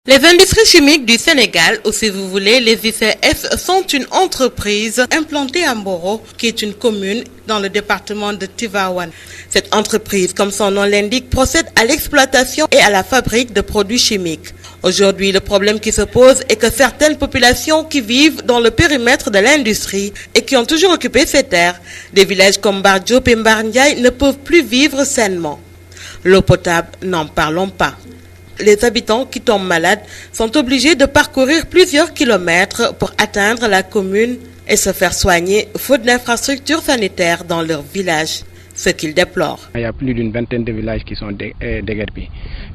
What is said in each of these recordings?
Les industries chimiques du Sénégal, ou si vous voulez, les ICS, sont une entreprise implantée à Mboro, qui est une commune dans le département de Tivaouane. Cette entreprise, comme son nom l'indique, procède à l'exploitation et à la fabrique de produits chimiques. Aujourd'hui, le problème qui se pose est que certaines populations qui vivent dans le périmètre de l'industrie et qui ont toujours occupé ces terres, des villages comme Bardiop et Mbarndiaï, ne peuvent plus vivre sainement. L'eau potable, n'en parlons pas. Les habitants qui tombent malades sont obligés de parcourir plusieurs kilomètres pour atteindre la commune et se faire soigner faute d'infrastructures sanitaires dans leur village, ce qu'ils déplorent. Il y a plus d'une vingtaine de villages qui sont déguerpis.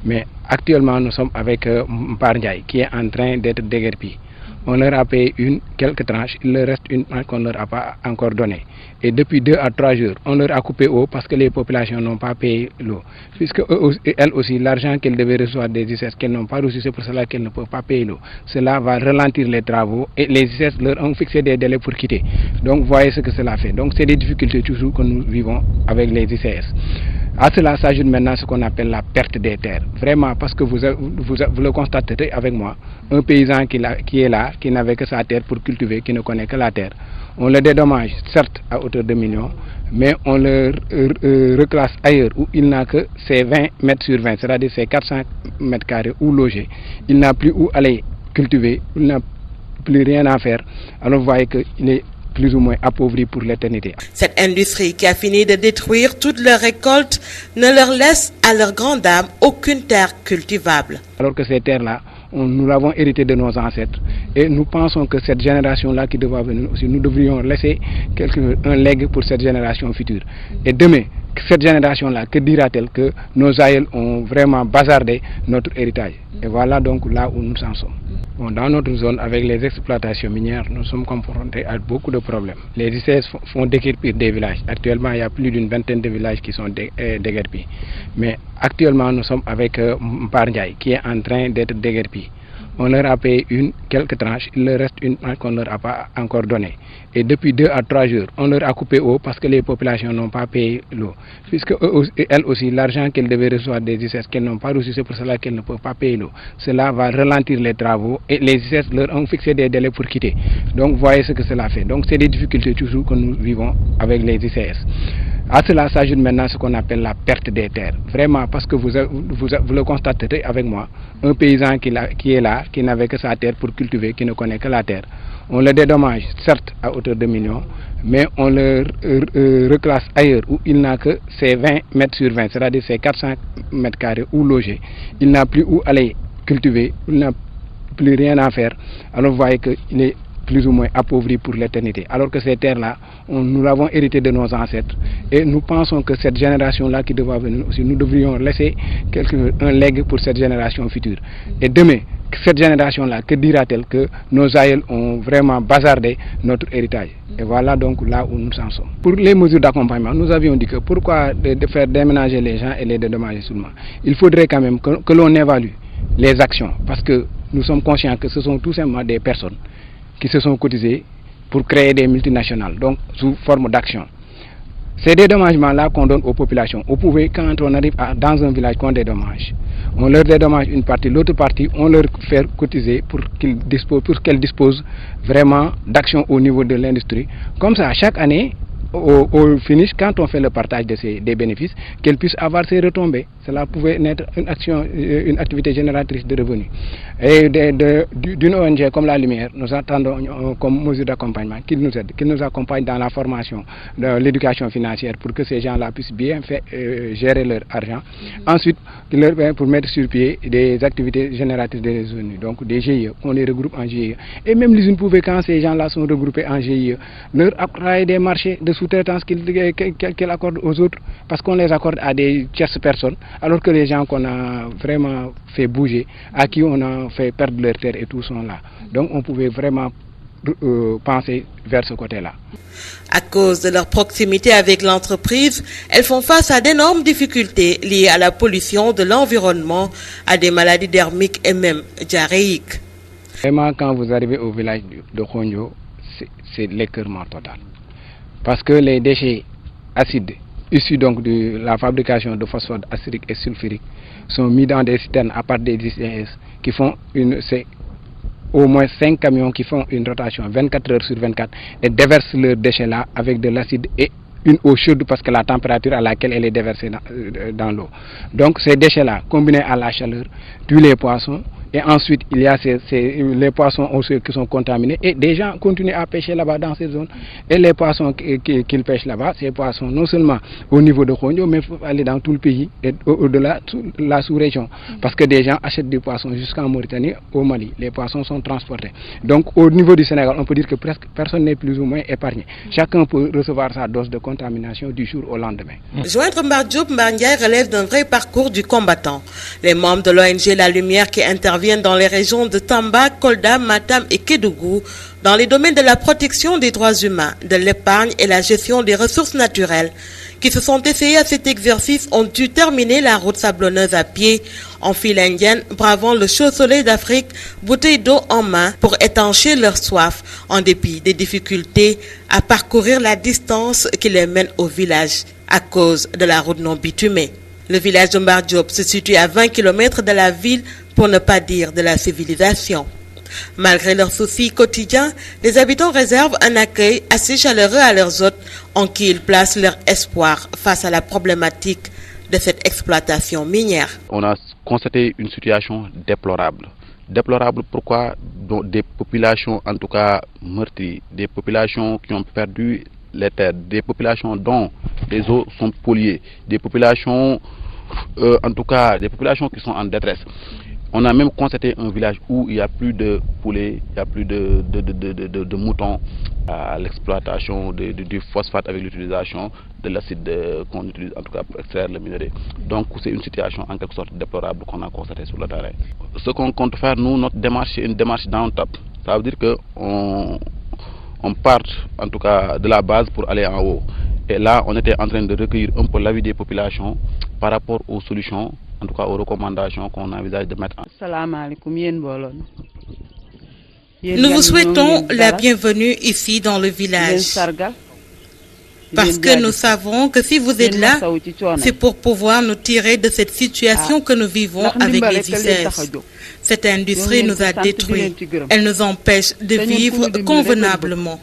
Mais actuellement, nous sommes avec Mbarndiaï qui est en train d'être déguerpi. On leur a payé quelques tranches, il leur reste une tranche qu'on ne leur a pas encore donnée. Et depuis 2 à 3 jours, on leur a coupé l'eau parce que les populations n'ont pas payé l'eau. Puisque elles aussi, l'argent qu'elles devaient recevoir des ICS qu'elles n'ont pas reçu, c'est pour cela qu'elles ne peuvent pas payer l'eau. Cela va ralentir les travaux et les ICS leur ont fixé des délais pour quitter. Donc voyez ce que cela fait. Donc c'est des difficultés toujours que nous vivons avec les ICS. À cela s'ajoute maintenant ce qu'on appelle la perte des terres. Vraiment, parce que vous le constaterez avec moi, un paysan qui est là, qui n'avait que sa terre pour cultiver, qui ne connaît que la terre, on le dédommage, certes à hauteur de millions, mais on le reclasse ailleurs où il n'a que ses 20 mètres sur 20, c'est-à-dire ses 400 mètres carrés où loger. Il n'a plus où aller cultiver, il n'a plus rien à faire. Alors vous voyez qu'il est plus ou moins appauvri pour l'éternité. Cette industrie qui a fini de détruire toutes leurs récoltes ne leur laisse à leur grande âme aucune terre cultivable. Alors que ces terres-là, nous l'avons hérité de nos ancêtres et nous pensons que cette génération-là qui devra venir aussi, nous devrions laisser un legs pour cette génération future. Et demain, cette génération-là, que dira-t-elle que nos aïeux ont vraiment bazardé notre héritage? Et voilà donc là où nous en sommes. Bon, dans notre zone, avec les exploitations minières, nous sommes confrontés à beaucoup de problèmes. Les ICS font déguerpir des villages. Actuellement, il y a plus d'une vingtaine de villages qui sont déguerpis. Mais actuellement, nous sommes avec Mbarndiaï qui est en train d'être déguerpi. On leur a payé quelques tranches, il leur reste une tranche qu'on ne leur a pas encore donnée. Et depuis 2 à 3 jours, on leur a coupé l'eau parce que les populations n'ont pas payé l'eau. Puisque elles aussi, l'argent qu'elles devaient recevoir des ICS qu'elles n'ont pas reçu, c'est pour cela qu'elles ne peuvent pas payer l'eau. Cela va ralentir les travaux et les ICS leur ont fixé des délais pour quitter. Donc voyez ce que cela fait. Donc c'est des difficultés toujours que nous vivons avec les ICS. À cela s'ajoute maintenant ce qu'on appelle la perte des terres. Vraiment, parce que vous le constaterez avec moi, un paysan qui est là, qui n'avait que sa terre pour cultiver, qui ne connaît que la terre, on le dédommage, certes à hauteur de millions, mais on le reclasse ailleurs où il n'a que ses 20 mètres sur 20, c'est-à-dire ses 400 mètres carrés où loger. Il n'a plus où aller cultiver, il n'a plus rien à faire. Alors vous voyez qu'il est plus ou moins appauvri pour l'éternité. Alors que ces terres-là, nous l'avons hérité de nos ancêtres et nous pensons que cette génération-là qui devra venir aussi, nous devrions laisser un legs pour cette génération future. Et demain, cette génération-là, que dira-t-elle que nos aïeux ont vraiment bazardé notre héritage? Et voilà donc là où nous en sommes. Pour les mesures d'accompagnement, nous avions dit que pourquoi de faire déménager les gens et les dédommager seulement? Il faudrait quand même que l'on évalue les actions, parce que nous sommes conscients que ce sont tout simplement des personnes qui se sont cotisées pour créer des multinationales, donc sous forme d'action. Ces dédommagements-là qu'on donne aux populations, quand on arrive dans un village qu'on dédommage, on leur dédommage une partie, l'autre partie, on leur fait cotiser pour qu'elles disposent vraiment d'actions au niveau de l'industrie. Comme ça, chaque année, au finish, quand on fait le partage des bénéfices, qu'elles puissent avoir ces retombées. Cela pouvait être une activité génératrice de revenus. Et d'une ONG comme La Lumière, nous attendons comme mesure d'accompagnement qu'ils nous aident, qu'ils nous accompagnent dans la formation, de l'éducation financière pour que ces gens-là puissent bien gérer leur argent. Ensuite, pour mettre sur pied des activités génératrices de revenus, donc des GIE, qu'on les regroupe en GIE. Et même l'usine pouvait, quand ces gens-là sont regroupés en GIE, leur octroyer des marchés de sous-traitance qu'ils accordent aux autres, parce qu'on les accorde à des tierces personnes, alors que les gens qu'on a vraiment fait bouger, à qui on a fait perdre leur terre et tout sont là. Donc on pouvait vraiment penser vers ce côté-là. À cause de leur proximité avec l'entreprise, elles font face à d'énormes difficultés liées à la pollution de l'environnement, à des maladies dermiques et même diarrhéiques. Vraiment, quand vous arrivez au village de Khondio, c'est l'écœurement total. Parce que les déchets acides issus donc de la fabrication de phosphate acérique et sulfurique sont mis dans des citernes à partir des ICS qui font c'est au moins 5 camions qui font une rotation 24 heures sur 24 et déversent leurs déchets là avec de l'acide et une eau chaude parce que la température à laquelle elle est déversée dans l'eau. Donc ces déchets là combinés à la chaleur tuent les poissons. Et ensuite, il y a les poissons aussi qui sont contaminés et des gens continuent à pêcher là-bas dans ces zones. Et les poissons qu'ils pêchent là-bas, ces poissons non seulement au niveau de Khondio, mais il faut aller dans tout le pays et au-delà de la sous-région. Parce que des gens achètent des poissons jusqu'en Mauritanie, au Mali. Les poissons sont transportés. Donc au niveau du Sénégal, on peut dire que presque personne n'est plus ou moins épargné. Chacun peut recevoir sa dose de contamination du jour au lendemain. Joindre Mbar Diop, Mbar Ndiaye relève d'un vrai parcours du combattant. Les membres de l'ONG La Lumière qui interviennent dans les régions de Tamba, Kolda, Matam et Kédougou, dans les domaines de la protection des droits humains, de l'épargne et la gestion des ressources naturelles, qui se sont essayés à cet exercice ont dû terminer la route sablonneuse à pied, en file indienne, bravant le chaud soleil d'Afrique, bouteille d'eau en main pour étancher leur soif, en dépit des difficultés à parcourir la distance qui les mène au village, à cause de la route non bitumée. Le village de Mbar Diop se situe à 20 km de la ville, pour ne pas dire de la civilisation. Malgré leurs soucis quotidiens, les habitants réservent un accueil assez chaleureux à leurs hôtes en qui ils placent leur espoir face à la problématique de cette exploitation minière. On a constaté une situation déplorable. Déplorable pourquoi? Des populations en tout cas meurtries, des populations qui ont perdu les terres, des populations dont les eaux sont polluées, des populations en tout cas des populations qui sont en détresse. On a même constaté un village où il n'y a plus de poulets, il n'y a plus de moutons à l'exploitation du phosphate avec l'utilisation de l'acide qu'on utilise en tout cas pour extraire le minerai. Donc c'est une situation en quelque sorte déplorable qu'on a constatée sur le terrain. Ce qu'on compte faire, nous, notre démarche, c'est une démarche down-top. Ça veut dire qu'on part en tout cas de la base pour aller en haut. Et là, on était en train de recueillir un peu l'avis des populations par rapport aux solutions, en tout cas aux recommandations qu'on envisage de mettre en place. Nous vous souhaitons la bienvenue ici dans le village. Parce que nous savons que si vous êtes là, c'est pour pouvoir nous tirer de cette situation que nous vivons avec les ICS. Cette industrie nous a détruits. Elle nous empêche de vivre convenablement.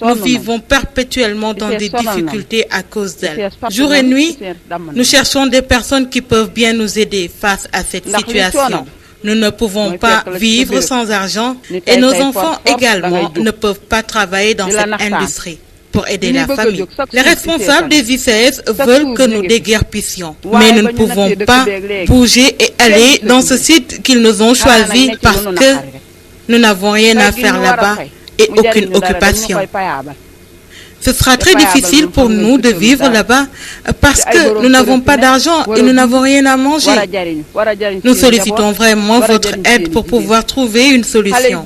Nous vivons perpétuellement dans des difficultés à cause d'elle. Jour et nuit, nous cherchons des personnes qui peuvent bien nous aider face à cette situation. Nous ne pouvons pas vivre sans argent et nos enfants également ne peuvent pas travailler dans cette industrie pour aider la famille. Les responsables des ICS veulent que nous déguerpissions, mais nous ne pouvons pas bouger et aller dans ce site qu'ils nous ont choisi parce que nous n'avons rien à faire là-bas et aucune occupation. Ce sera très difficile pour nous de vivre là-bas parce que nous n'avons pas d'argent et nous n'avons rien à manger. Nous sollicitons vraiment votre aide pour pouvoir trouver une solution.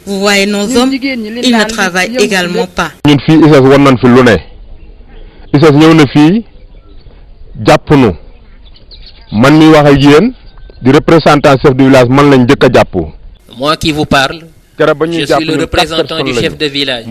Vous voyez nos hommes, ils ne travaillent également pas. Moi qui vous parle, je suis le représentant du chef de village.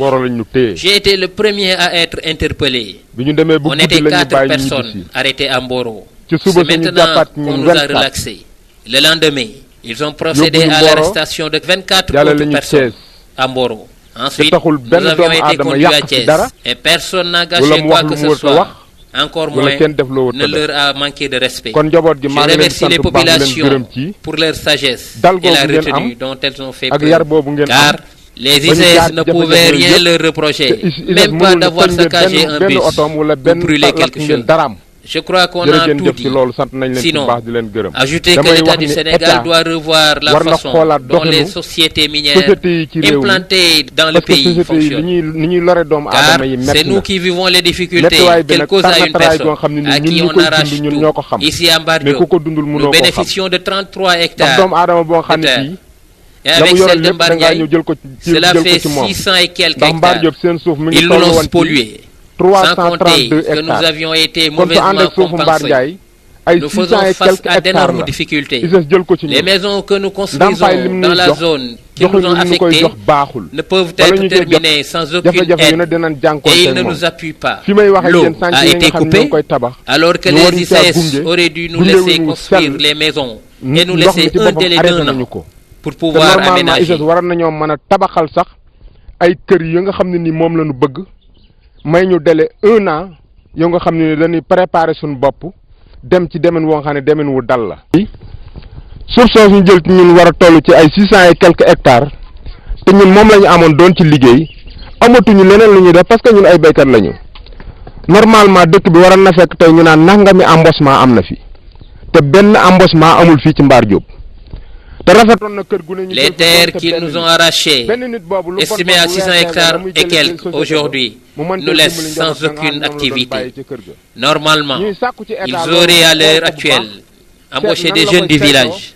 J'ai été le premier à être interpellé. On était 4 personnes arrêtées à Mboro. C'est maintenant qu'on nous a relaxés. Le lendemain, ils ont procédé à l'arrestation de 24 autres personnes à Mboro. Ensuite, nous avions été conduits à Thiès. Et personne n'a gâché quoi que ce soit. Encore moins ne leur a manqué de respect. Je remercie les populations pour leur sagesse et la retenue dont elles ont fait preuve. Car les ICS ne pouvaient rien leur reprocher, même pas d'avoir saccagé un bus ou brûlé quelque chose. Je crois qu'on a tout dit. Sinon, ajouter que l'État du Sénégal doit revoir la façon dont les sociétés minières implantées dans le pays fonctionnent. Car c'est nous qui vivons les difficultés qu'elles causent à une personne à qui on arrache tout. Ici à Mbar Diop, nous bénéficions de 33 hectares de terre. Et avec celle de Mbar Ndiaye, cela fait 600 et quelques hectares. Ils nous l'ont pollué. Sans compter que nous avions été mauvaisement compensés. Nous faisons face à d'énormes difficultés. Les maisons que nous construisons dans la zone qui nous ont affectés ne peuvent être terminés sans aucune aide et ils ne nous appuient pas. L'eau a été coupée alors que les ICS auraient dû nous laisser construire les maisons et nous laisser un délai d'1 an pour pouvoir aménager. ay kër yi nga xam ne ni moom la ñu bëgg may ñu délai 1 an yoo nga xam ne dañuy préparer suñu bopp dem ci demen woo xam ne demen wu dal la. suuf soosu ñu jël ci ñun war a toll ci ay 600 et quelques hectares te ñun moom la ñu amoon doon ci liggéey amatuñu leneen lu ñuy def parce que ñun ay béykat lañu normalement dëkk bi waroon na fekk tey ñu naan nangami embauchement am na fi te benn embauchement amul fii ci Mbar Diop. Les terres qu'ils nous ont arrachées, estimées à 600 hectares et quelques aujourd'hui, nous laissent sans aucune activité. Normalement, ils auraient à l'heure actuelle embauché des jeunes du village,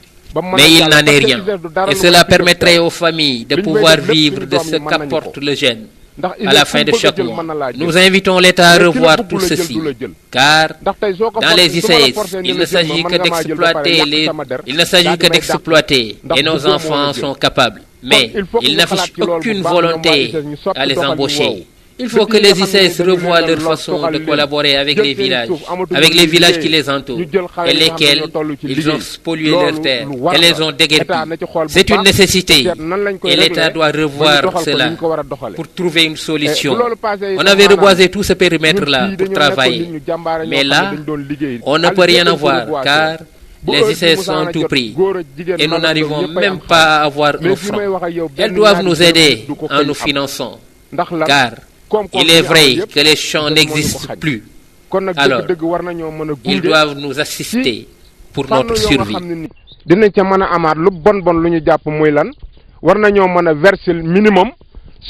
mais il n'en est rien. Et cela permettrait aux familles de pouvoir vivre de ce qu'apporte le jeune. À la fin de chaque mois, nous invitons l'État à revoir tout ceci, car dans les ICS, il ne s'agit que d'exploiter, et nos enfants sont capables. Mais ils n'affichent aucune volonté à les embaucher. Il faut que les ICS revoient leur façon de collaborer avec les villages qui les entourent, et lesquels ils ont spolié leurs terres et les ont déguerpis. C'est une nécessité, et l'État doit revoir cela pour trouver une solution. On avait reboisé tout ce périmètre-là pour travailler, mais là, on ne peut rien avoir, car les ICS sont tout pris, et nous n'arrivons même pas à avoir un franc. Elles doivent nous aider en nous finançant, car il est vrai que les champs n'existent plus. Alors, ils doivent nous assister pour notre survie. dinañ ca mën a amaat lu bon lu ñu jàpp muy lan war nañoo mën a verser minimum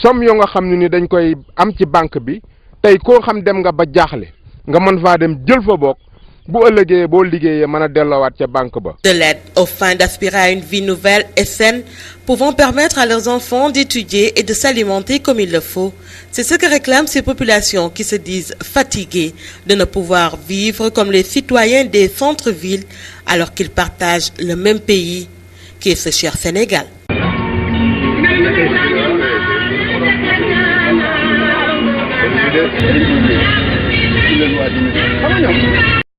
somme yoo nga xam ne ni dañ koy am ci banque bi tey koo xam dem nga ba jaaxle nga mën faa dem jël fa bokk bu ëllëgee boo liggéeyee mën a delloowaat ca banque ba. De l'aide aux fins d'aspirer à une vie nouvelle et saine, pouvant permettre à leurs enfants d'étudier et de s'alimenter comme il le faut. C'est ce que réclament ces populations qui se disent fatiguées de ne pouvoir vivre comme les citoyens des centres-villes alors qu'ils partagent le même pays qui est ce cher Sénégal.